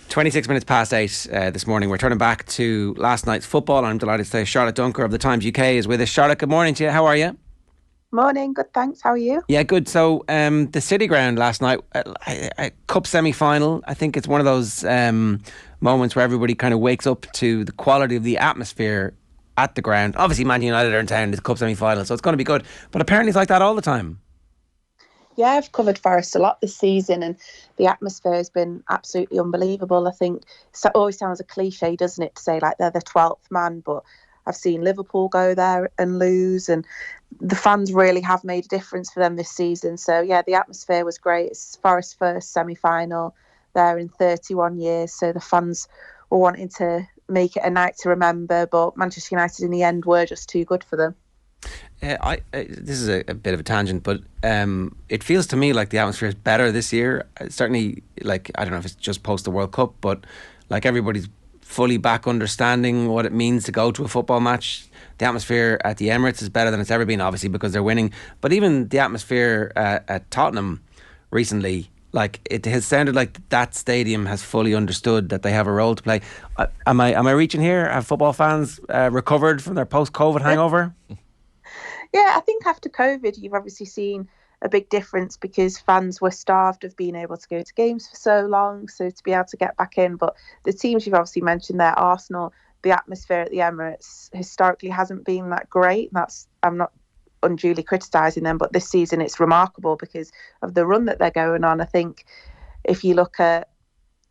26 minutes past 8 this morning. We're turning back to last night's football. I'm delighted to say Charlotte Duncker of the Times UK is with us. Charlotte, good morning to you. How are you? Morning, good, thanks. How are you? Yeah, good. So the City Ground last night, a cup semi-final. I think it's one of those moments where everybody kind of wakes up to the quality of the atmosphere at the ground. Obviously, Man United are in town, it's cup semi-final, so it's going to be good. But apparently it's like that all the time. Yeah, I've covered Forest a lot this season and the atmosphere has been absolutely unbelievable. I think it always sounds a cliche, doesn't it, to say like they're the 12th man, but I've seen Liverpool go there and lose, and the fans really have made a difference for them this season. So yeah, the atmosphere was great. It's Forest's first semi-final there in 31 years, so the fans were wanting to make it a night to remember, but Manchester United in the end were just too good for them. This is a bit of a tangent, but it feels to me like the atmosphere is better this year. Certainly, like, I don't know if it's just post the World Cup, but like everybody's fully back understanding what it means to go to a football match. The atmosphere at the Emirates is better than it's ever been, obviously, because they're winning. But even the atmosphere at Tottenham recently, like, it has sounded like that stadium has fully understood that they have a role to play. Am I reaching here? Have football fans recovered from their post-COVID hangover? Yeah, I think after COVID, you've obviously seen a big difference because fans were starved of being able to go to games for so long. So to be able to get back in, but the teams you've obviously mentioned there, Arsenal, the atmosphere at the Emirates historically hasn't been that great. I'm not unduly criticising them, but this season it's remarkable because of the run that they're going on. I think if you look at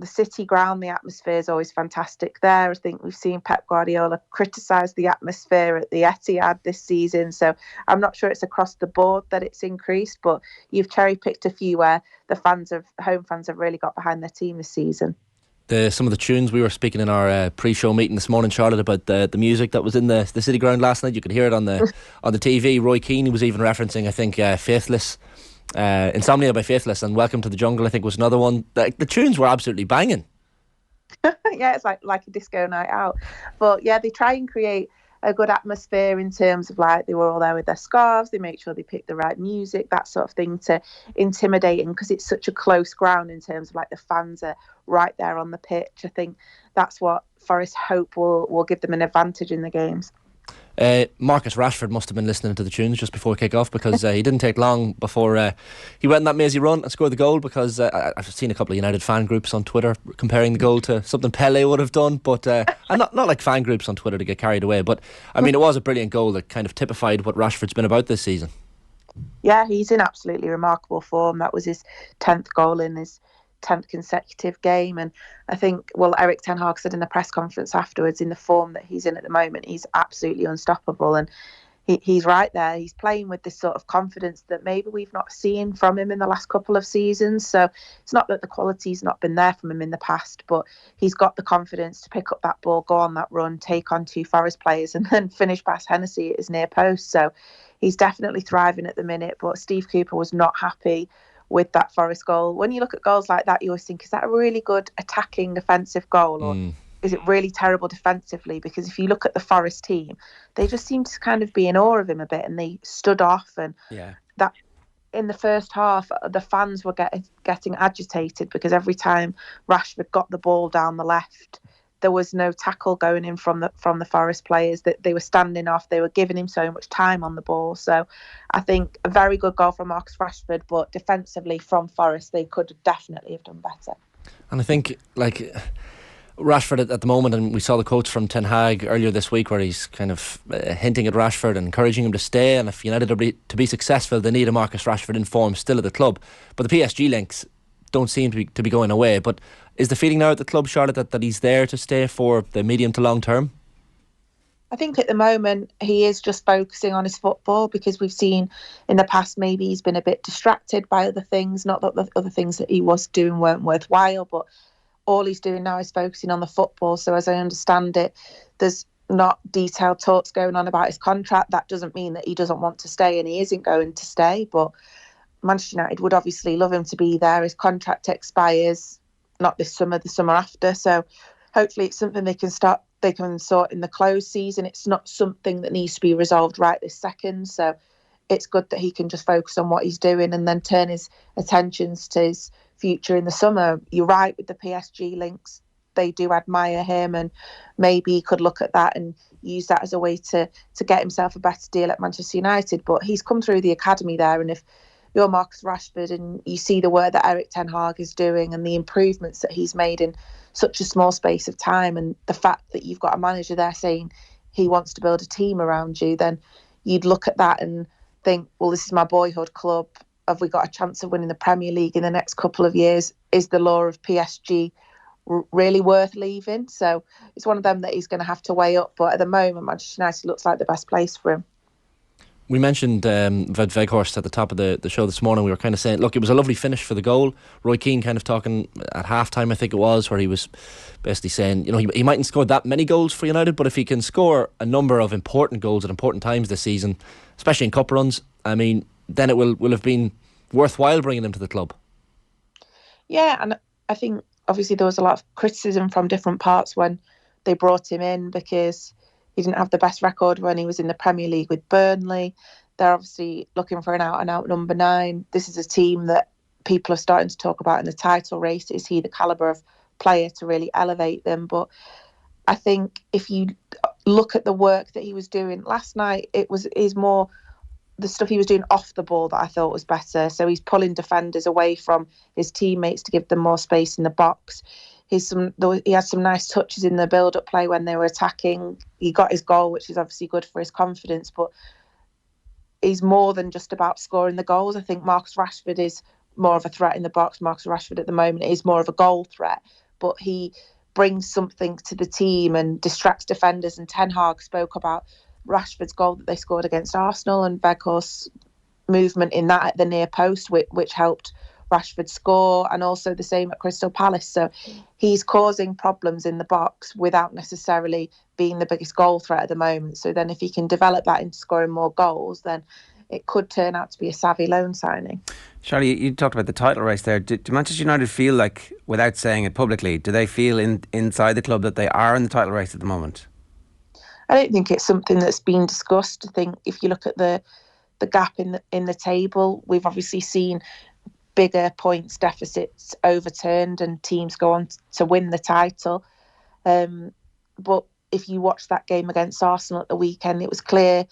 the City Ground, the atmosphere is always fantastic there. I think we've seen Pep Guardiola criticise the atmosphere at the Etihad this season. So I'm not sure it's across the board that it's increased, but you've cherry-picked a few where the home fans have really got behind their team this season. Some of the tunes, we were speaking in our pre-show meeting this morning, Charlotte, about the music that was in the City Ground last night. You could hear it on the TV. Roy Keane was even referencing, I think, Faithless. Insomnia by Faithless and Welcome to the Jungle, I think, was another one. The tunes were absolutely banging. Yeah, it's like a disco night out. But yeah, they try and create a good atmosphere in terms of like they were all there with their scarves, they make sure they pick the right music, that sort of thing, to intimidate them because it's such a close ground in terms of like the fans are right there on the pitch. I think that's what Forest hope will give them an advantage in the games. Marcus Rashford must have been listening to the tunes just before kick-off because he didn't take long before he went on that mazy run and scored the goal, because I've seen a couple of United fan groups on Twitter comparing the goal to something Pele would have done, but and not like fan groups on Twitter to get carried away, but I mean it was a brilliant goal that kind of typified what Rashford's been about this season. Yeah, he's in absolutely remarkable form. That was his 10th goal in his 10th consecutive game, and I think, well, Eric Ten Hag said in the press conference afterwards, in the form that he's in at the moment, he's absolutely unstoppable, and he's right there. He's playing with this sort of confidence that maybe we've not seen from him in the last couple of seasons. So it's not that the quality's not been there from him in the past, but he's got the confidence to pick up that ball, go on that run, take on two Forest players and then finish past Hennessy at his near post. So he's definitely thriving at the minute, but Steve Cooper was not happy with that Forest goal. When you look at goals like that, you always think, is that a really good attacking offensive goal, or is it really terrible defensively? Because if you look at the Forest team, they just seem to kind of be in awe of him a bit, and they stood off, and that in the first half the fans were getting agitated because every time Rashford got the ball down the left, there was no tackle going in from the Forest players, that they were standing off, they were giving him so much time on the ball. So I think a very good goal from Marcus Rashford, but defensively from Forest they could definitely have done better. And I think like Rashford at the moment, and we saw the quotes from Ten Hag earlier this week where he's kind of hinting at Rashford and encouraging him to stay, and if United are to be successful they need a Marcus Rashford in form still at the club. But the PSG links don't seem to be going away. But is the feeling now at the club, Charlotte, that he's there to stay for the medium to long term? I think at the moment he is just focusing on his football, because we've seen in the past maybe he's been a bit distracted by other things, not that the other things that he was doing weren't worthwhile, but all he's doing now is focusing on the football. So as I understand it, there's not detailed talks going on about his contract. That doesn't mean that he doesn't want to stay, and he isn't going to stay, but Manchester United would obviously love him to be there. His contract expires not this summer, the summer after. So hopefully it's something they can sort in the closed season. It's not something that needs to be resolved right this second. So it's good that he can just focus on what he's doing and then turn his attentions to his future in the summer. You're right with the PSG links. they do admire him, and maybe he could look at that and use that as a way to get himself a better deal at Manchester United. But he's come through the academy there, and if you're Marcus Rashford and you see the work that Erik ten Hag is doing and the improvements that he's made in such a small space of time, and the fact that you've got a manager there saying he wants to build a team around you, then you'd look at that and think, well, this is my boyhood club. Have we got a chance of winning the Premier League in the next couple of years? Is the law of PSG really worth leaving? So it's one of them that he's going to have to weigh up. But at the moment, Manchester United looks like the best place for him. We mentioned Wout Weghorst at the top of the show this morning. We were kind of saying, look, it was a lovely finish for the goal. Roy Keane kind of talking at half-time, I think it was, where he was basically saying, you know, he mightn't score that many goals for United, but if he can score a number of important goals at important times this season, especially in cup runs, I mean, then it will have been worthwhile bringing him to the club. Yeah, and I think obviously there was a lot of criticism from different parts when they brought him in, because he didn't have the best record when he was in the Premier League with Burnley. They're obviously looking for an out-and-out number 9. This is a team that people are starting to talk about in the title race. Is he the calibre of player to really elevate them? But I think if you look at the work that he was doing last night, is more the stuff he was doing off the ball that I thought was better. So he's pulling defenders away from his teammates to give them more space in the box. He had some nice touches in the build-up play when they were attacking. He got his goal, which is obviously good for his confidence, but he's more than just about scoring the goals. I think Marcus Rashford is more of a threat in the box. Marcus Rashford at the moment is more of a goal threat, but he brings something to the team and distracts defenders. And Ten Hag spoke about Rashford's goal that they scored against Arsenal and Weghorst's movement in that at the near post, which helped Rashford score, and also the same at Crystal Palace. So he's causing problems in the box without necessarily being the biggest goal threat at the moment. So then if he can develop that into scoring more goals, then it could turn out to be a savvy loan signing. Charlie, you talked about the title race there. Do Manchester United feel like, without saying it publicly, do they feel inside the club that they are in the title race at the moment? I don't think it's something that's been discussed. I think if you look at the gap in the table, we've obviously seen bigger points deficits overturned and teams go on to win the title. But if you watch that game against Arsenal at the weekend, it was clear.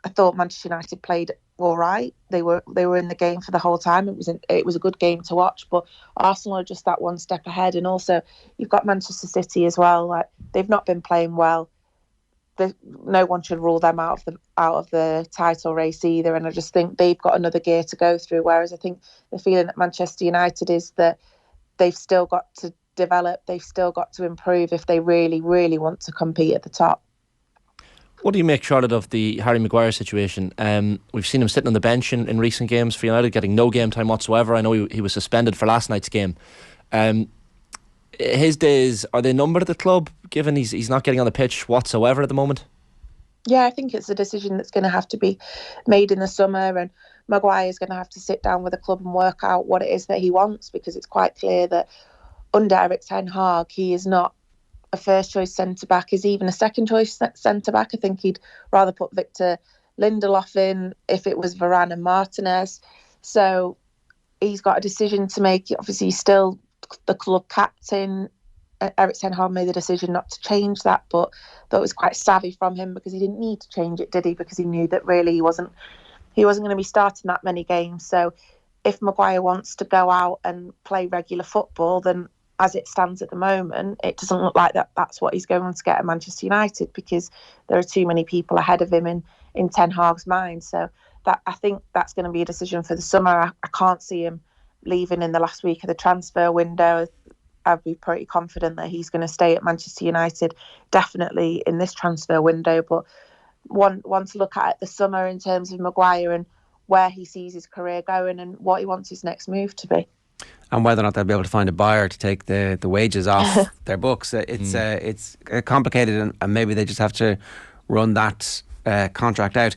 I thought Manchester United played all right. They were in the game for the whole time. It was a good game to watch, but Arsenal are just that one step ahead. And also you've got Manchester City as well. Like, they've not been playing well. No one should rule them out of the title race either. And I just think they've got another gear to go through. Whereas I think the feeling at Manchester United is that they've still got to develop, they've still got to improve if they really, really want to compete at the top. What do you make, Charlotte, of the Harry Maguire situation? We've seen him sitting on the bench in recent games for United, getting no game time whatsoever. I know he was suspended for last night's game. His days, are they numbered at the club, given he's not getting on the pitch whatsoever at the moment? Yeah, I think it's a decision that's going to have to be made in the summer, and Maguire is going to have to sit down with the club and work out what it is that he wants, because it's quite clear that under Erik ten Hag, he is not a first choice centre back, is even a second choice centre back. I think he'd rather put Victor Lindelof in if it was Varane and Martinez. So he's got a decision to make. Obviously, he's still the club captain. Erik ten Hag made the decision not to change that, but I thought it was quite savvy from him, because he didn't need to change it, did he? Because he knew that really he wasn't going to be starting that many games. So if Maguire wants to go out and play regular football, then as it stands at the moment, it doesn't look like that's what he's going to get at Manchester United, because there are too many people ahead of him in Ten Hag's mind. So that, I think that's going to be a decision for the summer. I can't see him leaving in the last week of the transfer window. I'd be pretty confident that he's going to stay at Manchester United, definitely in this transfer window. But one to look at the summer in terms of Maguire and where he sees his career going and what he wants his next move to be. And whether or not they'll be able to find a buyer to take the wages off their books. It's complicated, and maybe they just have to run that contract out.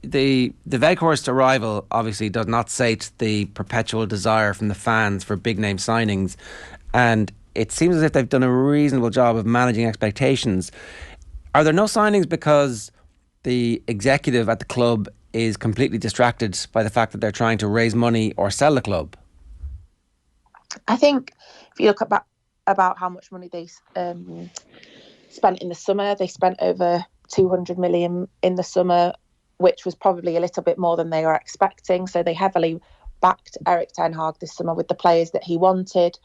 The Weghorst arrival obviously does not sate the perpetual desire from the fans for big name signings, and it seems as if they've done a reasonable job of managing expectations. Are there no signings because the executive at the club is completely distracted by the fact that they're trying to raise money or sell the club? I think if you look about how much money they spent in the summer. They spent over 200 million in the summer, which was probably a little bit more than they were expecting. So they heavily backed Erik ten Hag this summer with the players that he wanted.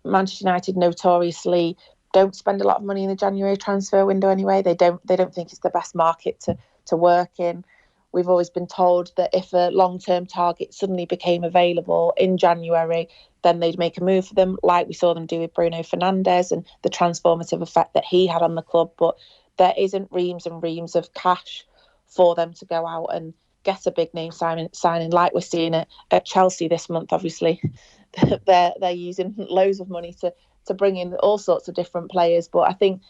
Manchester United notoriously don't spend a lot of money in the January transfer window anyway. They don't think it's the best market to work in. We've always been told that if a long-term target suddenly became available in January, then they'd make a move for them, like we saw them do with Bruno Fernandes and the transformative effect that he had on the club. But there isn't reams and reams of cash for them to go out and get a big name signing like we're seeing at Chelsea this month. Obviously, they're using loads of money to bring in all sorts of different players. But I think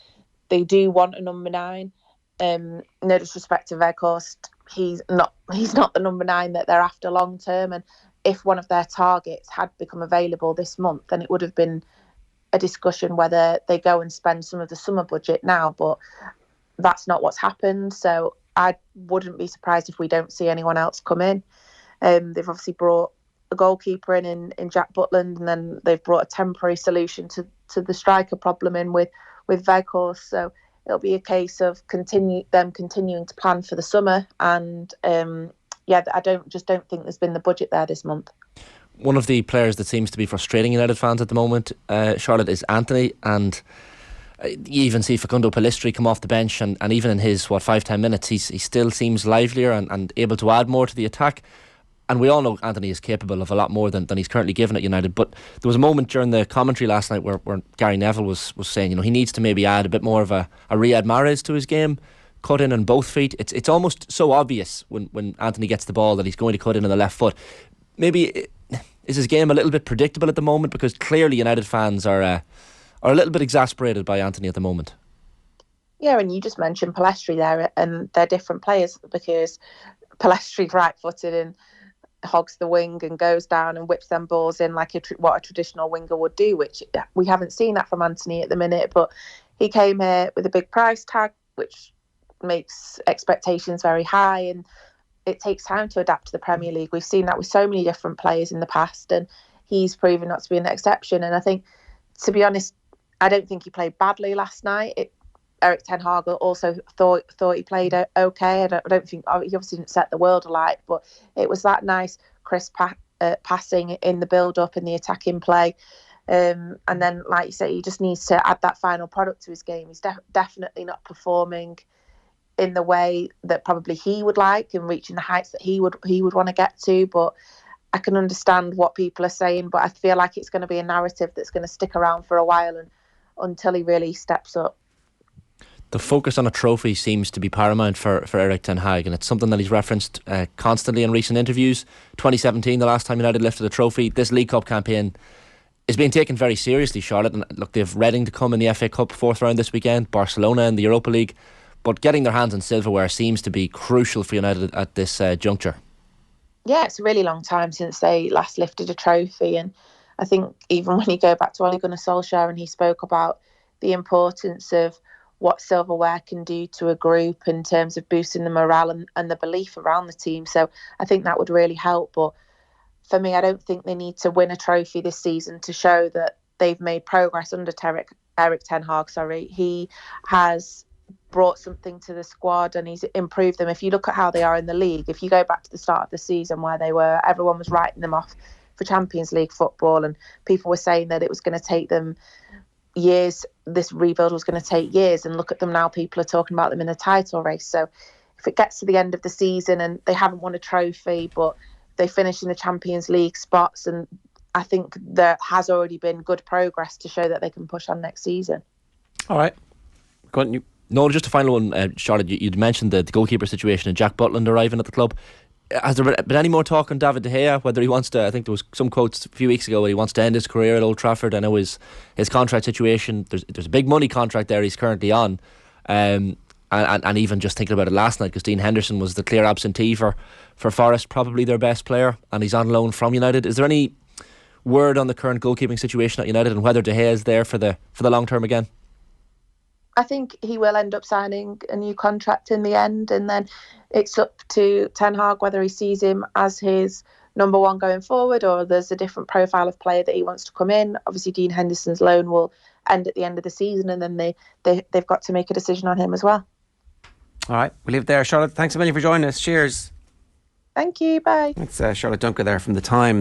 they do want a number 9. No disrespect to Weghorst, he's not the number 9 that they're after long term. And if one of their targets had become available this month, then it would have been a discussion whether they go and spend some of the summer budget now. But that's not what's happened. So I wouldn't be surprised if we don't see anyone else come in. They've obviously brought a goalkeeper in Jack Butland, and then they've brought a temporary solution to the striker problem in with Weghorst. So it'll be a case of continuing to plan for the summer. And I don't think there's been the budget there this month. One of the players that seems to be frustrating United fans at the moment, Charlotte, is Anthony. And you even see Facundo Pellistri come off the bench, and even in his 5-10 minutes he still seems livelier and able to add more to the attack. And we all know Anthony is capable of a lot more than he's currently given at United. But there was a moment during the commentary last night where Gary Neville was saying, he needs to maybe add a bit more of a Riyad Mahrez to his game, cut in on both feet. It's almost so obvious when Anthony gets the ball that he's going to cut in on the left foot. Maybe is his game a little bit predictable at the moment, because clearly United fans are a little bit exasperated by Anthony at the moment. Yeah, and you just mentioned Pellistri there, and they're different players, because Pellistri's right-footed and hogs the wing and goes down and whips them balls in like what a traditional winger would do, which we haven't seen that from Anthony at the minute. But he came here with a big price tag, which makes expectations very high, and it takes time to adapt to the Premier League. We've seen that with so many different players in the past, and he's proven not to be an exception. And I think, to be honest, I don't think he played badly last night. Erik ten Hag also thought he played okay. I don't think he obviously didn't set the world alight, but it was that nice crisp passing in the build-up and the attacking play. And then, like you say, he just needs to add that final product to his game. He's definitely not performing in the way that probably he would like and reaching the heights that he would want to get to. But I can understand what people are saying, but I feel like it's going to be a narrative that's going to stick around for a while and until he really steps up. The focus on a trophy seems to be paramount for Erik ten Hag, and it's something that he's referenced constantly in recent interviews. 2017, the last time United lifted a trophy. This League Cup campaign is being taken very seriously, Charlotte. And look, they've Reading to come in the FA Cup 4th round this weekend, Barcelona in the Europa League. But getting their hands on silverware seems to be crucial for United at this juncture. Yeah, it's a really long time since they last lifted a trophy. And I think even when you go back to Ole Gunnar Solskjaer, and he spoke about the importance of what silverware can do to a group in terms of boosting the morale and the belief around the team. So I think that would really help. But for me, I don't think they need to win a trophy this season to show that they've made progress under Erik ten Hag. He has brought something to the squad and he's improved them. If you look at how they are in the league, if you go back to the start of the season where everyone was writing them off for Champions League football, and people were saying that it was going to take them years, this rebuild was going to take years, and look at them now, people are talking about them in the title race. So if it gets to the end of the season and they haven't won a trophy but they finish in the Champions League spots, and I think there has already been good progress to show that they can push on next season. All right, go on. No, just a final one, Charlotte. You'd mentioned the goalkeeper situation and Jack Butland arriving at the club. Has there been any more talk on David De Gea, whether he wants to? I think there was some quotes a few weeks ago where he wants to end his career at Old Trafford. I know his contract situation, there's a big money contract there he's currently on, and even just thinking about it last night, because Dean Henderson was the clear absentee for Forest, probably their best player, and he's on loan from United. Is there any word on the current goalkeeping situation at United and whether De Gea is there for the long term again? I think he will end up signing a new contract in the end, and then it's up to Ten Hag whether he sees him as his number one going forward, or there's a different profile of player that he wants to come in. Obviously, Dean Henderson's loan will end at the end of the season, and then they've got to make a decision on him as well. All right, we'll leave it there. Charlotte, thanks a million for joining us. Cheers. Thank you. Bye. It's Charlotte Duncker there from the Times.